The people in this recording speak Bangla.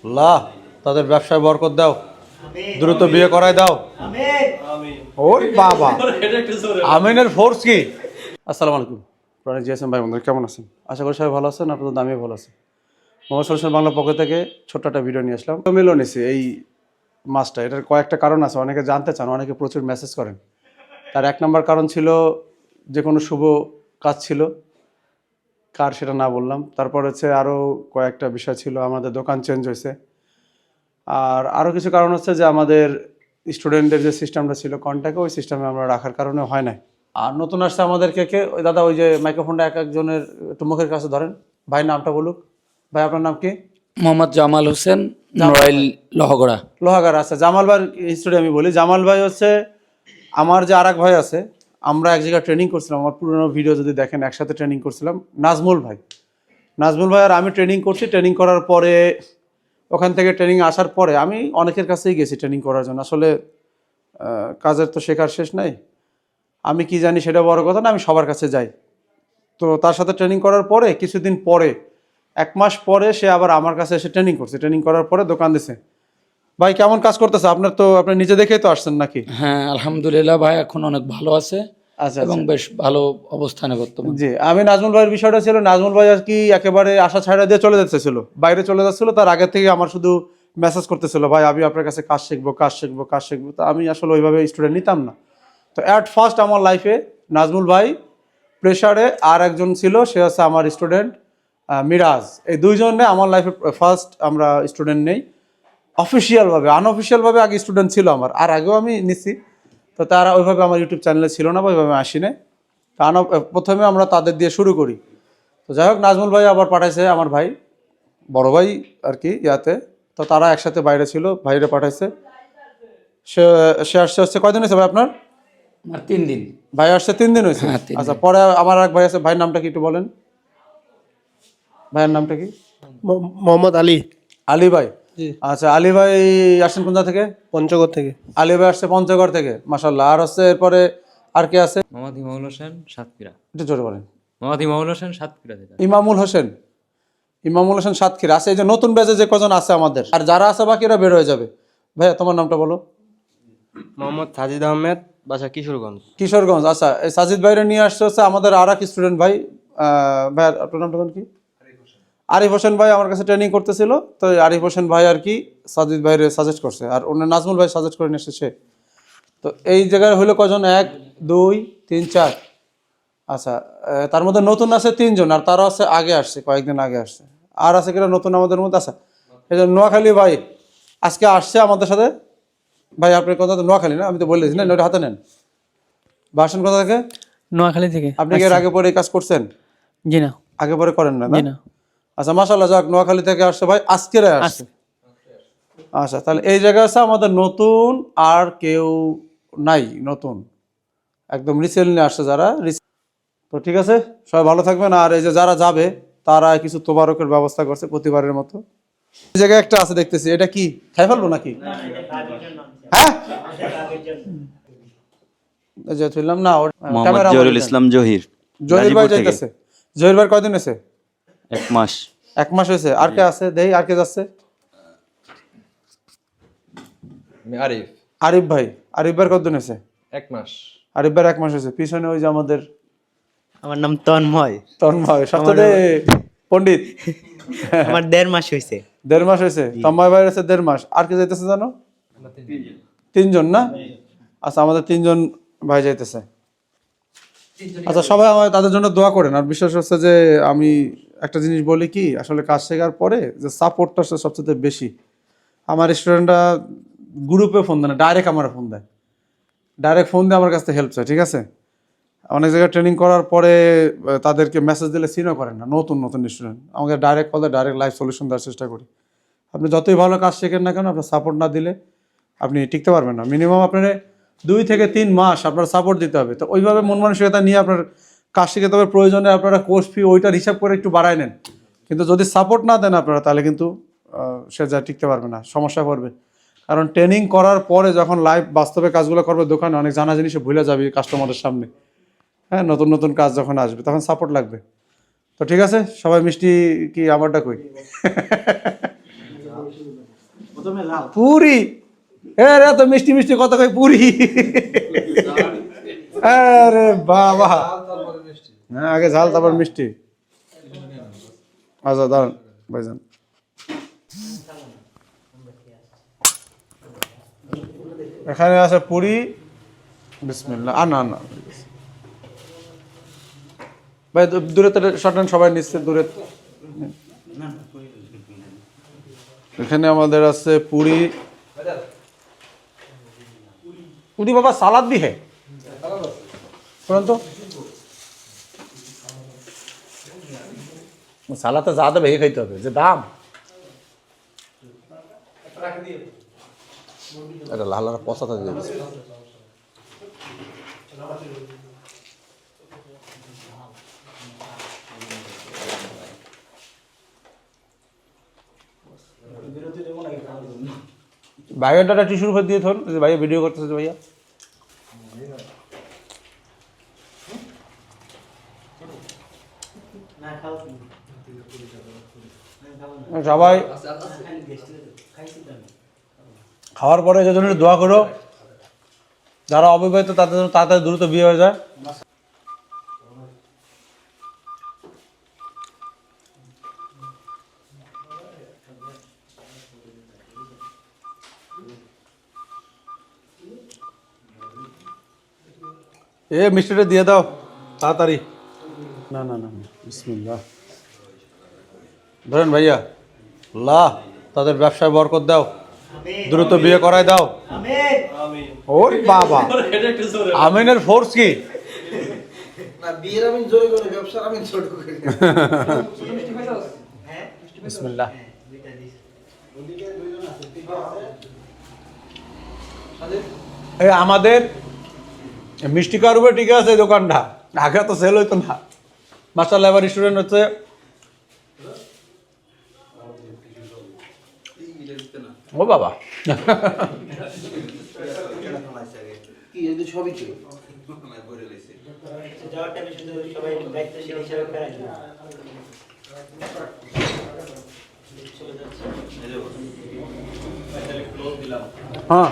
আল্লাহ তাদের ব্যবসায় বরকত দাও, দ্রুত বিয়ে করায় দাও। ওর বাবা আমিনের ফোর্স কি? আসসালামু আলাইকুম প্রাণী জিএসএম ভাই বন্ধু, কেমন আছেন? আশা করি সবাই ভালো আছেন, আপনাদের আমিও ভালো আছি। মোহাম্মদ সলিউশন বাংলা পক্ষ থেকে ছোট্ট একটা ভিডিও নিয়ে আসলাম। মিলও নিছি এই মাসটা, এটার কয়েকটা কারণ আছে, অনেকে জানতে চান, অনেকে প্রচুর মেসেজ করেন। তার এক নম্বর কারণ ছিল যে কোনো শুভ কাজ ছিল, কার সেটা না বললাম। তারপর হচ্ছে আরও কয়েকটা বিষয় ছিল, আমাদের দোকান চেঞ্জ হয়েছে। আর আরও কিছু কারণ হচ্ছে যে আমাদের স্টুডেন্টদের যে সিস্টেমটা ছিল কন্ট্যাক্টে, ওই সিস্টেমে আমরা রাখার কারণে হয় নাই। আর নতুন আসছে আমাদের কে ওই দাদা, ওই যে মাইক্রোফোনটা এক একজনের একটু মুখের কাছে ধরেন। ভাই নামটা বলুক। ভাই আপনার নাম কি? মোহাম্মদ জামাল হোসেন, নড়াইল লোহাগড়া। লোহাগার আছে। জামাল ভাইয়ের হিস্টোরি আমি বলি। জামাল ভাই হচ্ছে আমার যে আর এক ভাই আছে, আমরা এক জায়গায় ট্রেনিং করছিলাম, আমার পুরোনো ভিডিও যদি দেখেন, একসাথে ট্রেনিং করছিলাম। নাজমুল ভাই, নাজমুল ভাই আর আমি ট্রেনিং করছি। ট্রেনিং করার পরে ওখান থেকে ট্রেনিং আসার পরে আমি অনেকের কাছেই গেছি ট্রেনিং করার জন্য। আসলে কাজের তো শেখার শেষ নাই, আমি কি জানি সেটা বড় কথা না, আমি সবার কাছে যাই। তো তার সাথে ট্রেনিং করার পরে কিছুদিন পরে, 1 মাস পরে সে আবার আমার কাছে এসে ট্রেনিং করছে। ট্রেনিং করার পরে দোকান দিছে। ভাই কেমন কাজ করতেছে আপনার? তো আপনি নিজে দেখেই তো আসছেন নাকি? হ্যাঁ, আলহামদুলিল্লাহ ভাই, এখন অনেক ভালো আছে আচ্ছা এবং বেশ ভালো অবস্থানে বর্তমান। জি, আমি নাজমুল ভাইয়ের বিষয়টা ছিল, নাজমুল ভাই আর কি একেবারে আশা ছাড়া দিয়ে চলে যাচ্ছিল, বাইরে চলে যাচ্ছিল। তার আগে থেকে আমার শুধু মেসেজ করতেছিল, ভাই আমি আপনার কাছে কাজ শিখবো, কাজ শিখবো, কাজ শিখবো। তো আমি আসলে ওইভাবে স্টুডেন্ট নিতাম না। তো অ্যাট ফার্স্ট আমার লাইফে নাজমুল ভাই, প্রেশারে আর একজন ছিল, সে হচ্ছে আমার স্টুডেন্ট মিরাজ। এই দুইজনে আমার লাইফে ফার্স্ট আমরা স্টুডেন্ট নেই অফিসিয়ালভাবে। আনঅফিসিয়ালভাবে আগে স্টুডেন্ট ছিল আমার, আর আগেও আমি নিছি। তো তারা ওইভাবে আমার ইউটিউব চ্যানেলে ছিল না বা ওইভাবে আসি না। প্রথমে আমরা তাদের দিয়ে শুরু করি। তো যাই হোক, নাজমুল ভাই আবার পাঠাইছে আমার ভাই, বড় ভাই আর কি ইয়াতে। তো তারা একসাথে বাইরে ছিল, বাইরে পাঠাইছে। সে সে আসছে হচ্ছে কয়দিন হয়েছে ভাই আপনার? আমার 3 দিন। ভাই আসছে 3 দিন হয়েছে। হ্যাঁ, 3 আচ্ছা, দিন। পরে আমার এক ভাই আছে, ভাইয়ের নামটা কি একটু বলেন? ভাইয়ের নামটা কি? মোহাম্মদ আলী। আলী ভাই। জি। আচ্ছা, আলী ভাই আসছেন কোন জায়গা থেকে? পঞ্চগড় থেকে। আলী ভাই আসছে পঞ্চগড় থেকে, মাশাল্লাহ। আর হচ্ছে এরপরে আর কে আছে? মোহাম্মদ ইমামুল হোসেন সাতক্ষীরা। একটু জোরে বলেন। মোহাম্মদ ইমামুল হোসেন সাতক্ষীরা থেকে। ইমামুল হোসেন। ইমামুল হোসেন সাতক্ষীরা আছে। এই যে নতুন ব্যাচে যে কজন আছে আমাদের, আর যারা আছে বাকিরা বের হয়ে যাবে। ভাইয়া তোমার নামটা বলো। মোহাম্মদ সাজিদ আহমেদ, বাসা কিশোরগঞ্জ। কিশোরগঞ্জ। আচ্ছা, এই সাজিদ ভাইরে নিয়ে আসছে হচ্ছে আমাদের আর এক স্টুডেন্ট ভাই। ভাইয়ার আপনার নামটা কি? আরিফ হোসেন ভাই আমার কাছে ট্রেনিং করতেছিল। তো এই আরিফ হোসেন ভাই আর কি সাজিদ ভাইরে সাজেস্ট করছে, আর অন্য নাজমুল ভাই সাজেস্ট করে নিয়ে এসেছে। তো এই জায়গায় হলো কজন? 1 2 3 4। আচ্ছা, তার মধ্যে নতুন আছে 3 জন, আর তারা আছে আগে আসছে, কয়েকদিন আগে আসছে। আর আছে কিনা নতুন আমাদের মধ্যে? আচ্ছা, এই যে নোয়াখালী ভাই আজকে আসছে আমাদের সাথে। ভাই আপনার কথা তো নোয়াখালী না? আমি তো বলে দিয়েছি না, ওটা হাতে নেন। বাসন কোথা থেকে? নোয়াখালী থেকে। আপনি কি এর আগে পরে এই কাজ করছেন? জি না। আগে পরে করেন না? জি না। আচ্ছা, মাশাআল্লাহ, যাক, নোয়াখালী থেকে আসছে ভাই, আজকের আসছে। আচ্ছা, তাহলে এই জায়গায় আছে আমাদের নতুন আর কেউ নাই, নতুন একদম রিসেন্টলি আসছে যারা। তো ঠিক আছে, সবাই ভালো থাকবেন। আর এই যে যারা যাবে তারা কিছু তোবারকের ব্যবস্থা করছে প্রতিবারের মতো। এই জায়গায় একটা আছে দেখতেছি, এটা কি খাই ফেলবো নাকি? হ্যাঁ, এই যে তুললাম না মোহাম্মদ জহিরুল ইসলাম জহির, জহির ভাই গাজীপুর থেকে। যাইতেছে। জহির ভাই কয়দিন হয়েছে? 1 মাস। 1 মাস হয়েছে। আর কে আছে দেই? আর কে যাচ্ছে? আমি আরিফ। আরিফ ভাই। আরিফ ভাই কতদিন হয়েছে? 1 মাস। আরিফ ভাই 1 মাস হয়েছে। পিছনে ওই যে আমাদের আমার নাম তন্ময়। তন্ময়, সপ্তাহে পণ্ডিত। আমার 1.5 মাস হয়েছে। 1.5 মাস হয়েছে। তন্ময় ভাই হয়েছে 1.5 মাস। আর কে যাইতেছে জানো? 3 জন না? আচ্ছা, আমাদের 3 জন ভাই যাইতেছে। আচ্ছা, সবাই আমার তাদের জন্য দোয়া করেন। আর বিশেষ হচ্ছে যে আমি একটা জিনিস বলি কি, আসলে কাজ শেখার পরে যে সাপোর্টটা সবচেয়ে বেশি। আমার স্টুডেন্টরা গ্রুপে ফোন দেয় না, ডাইরেক্ট আমার ফোন দেয়। ডাইরেক্ট ফোন দিয়ে আমার কাছ থেকে হেল্প চায়, ঠিক আছে? অনেক জায়গায় ট্রেনিং করার পরে তাদেরকে মেসেজ দিলে সিনও করেন না, নতুন নতুন স্টুডেন্ট আমাকে ডাইরেক্ট কল দেয়, ডাইরেক্ট লাইভ সলিউশন দেওয়ার চেষ্টা করি। আপনি যতই ভালো কাজ শেখেন না কেন, আপনার সাপোর্ট না দিলে আপনি টিকতে পারবেন না। মিনিমাম আপনার 2 থেকে 3 মাস আপনার সাপোর্ট দিতে হবে। তো ওইভাবে মন মানসিকতা নিয়ে আপনার কাজ শিখে তবে প্রয়োজনে আপনারা কোর্স ফি ওইটার হিসাব করে একটু বাড়ায় নেন। কিন্তু যদি সাপোর্ট না দেন আপনারা, তাহলে কিন্তু সে যা টিকতে পারবে না, সমস্যা পড়বে। কারণ ট্রেনিং করার পরে যখন লাইভ বাস্তবে কাজগুলো করবে দোকানে, অনেক জানা জিনিসে ভুলে যাবে কাস্টমারের সামনে। হ্যাঁ, নতুন নতুন কাজ যখন আসবে তখন সাপোর্ট লাগবে। তো ঠিক আছে, সবাই মিষ্টি কি আমারটা কই? পুরি রে তো মিষ্টি মিষ্টি কত কই পুরি আরে বাবা হ্যাঁ আগে ঝাল তারপর মিষ্টি আচ্ছা দাঁড়ান ভাইজান এখানে আছে পুরি বিসমিল্লাহ না না ভাই দূরে তো শর্ট সবাই নিচ্ছে দূরে এখানে আমাদের আছে পুরি পুরি বাবা সালাদ भी है परंतु সালাদ তো ज़्यादा ভেঙে খাইতে হবে যে দাম এটা লাল লাল পচাতে দিয়ে দিচ্ছে ভাইয়াটা টিস্যুর উপর দিয়ে থন ভাইয়া ভিডিও করতেছে ভাইয়া সবাই খাওয়ার পরে যে জন্য দোয়া করো যারা অবিবাহিত তাদের জন্য তাড়াতাড়ি দ্রুত বিয়ে হয়ে যায় এ মিষ্টিটা দিয়ে দাও তাড়াতাড়ি না না না বিসমিল্লাহ ধরেন ভাইয়া আল্লাহ তাদের ব্যবসায় বরকত দাও দ্রুত বিয়ে করায় দাও ওর বাবা আমিনের ফোর্স কি না বিয়ের আমিন জোরে করে ব্যবসার আমিন ছোট করে বিসমিল্লাহ এই আমাদের মিষ্টি কারুবে ঠিক আছে এই দোকানটা আগে তো সেল হইতো না মাশাআল্লাহ এবার স্টুডেন্ট হচ্ছে ও বাবা কি এই সবই ছিল যাওয়ারটা আমি শুধু সবাই দায়িত্বশীল হিসেবে করাই হ্যাঁ